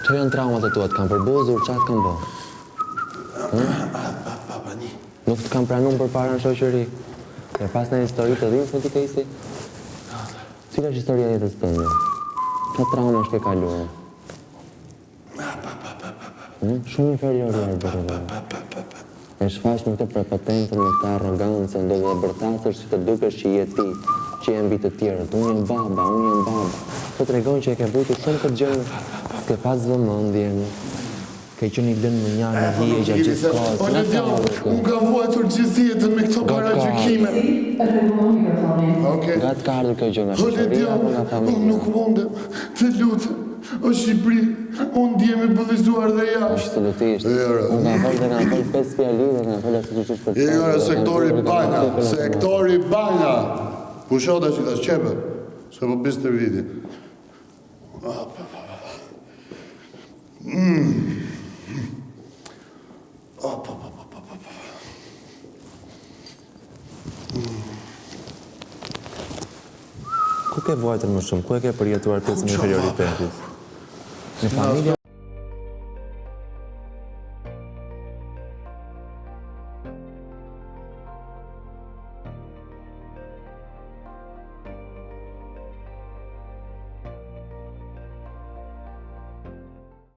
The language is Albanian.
Që janë traumat e tua, të kanë përbozur, qatë kanë bo? Papa, një. Nuk të kanë pranun për para në shoqëri. E pas në histori të dhimë, së t'i kejsi? Cila është historia jetës të ndë? Qa trauma është ke kaluar? Shumë inferior e bërë. E shfash me këtë prepotencën, me këtë arrogancë, ndo dhe bërtasër që të dukesh që je ti, që je mbi të tjerët. Unë jam baba. Të tregojnë që e ke vujtu shumë këtë gjënë, s'ke pas vëmendjen, ke qenë i lënë më njërë në hije gjatë gjithë kohës. Onë djallë, unë kam vuajtur gjithë jetën me këto paragjykime. Nga të ka ardhur kjo gjë nga Onë shoqëria apo djallë, nga unë familja? nuk mundem, të lutem, o Shqipëri, unë ndjem e bëllizuar dhe jashtë. Absolutisht. Unë kam folë dhe kam folë 5 fjali dhe kam folë asë që për të. Sektori bajna. Pushota që ta shqepe, se po bis të viti. Ku ke vuajtur më shumë? Ku e ke përjetuar pjesën e inferioritetit? Në familja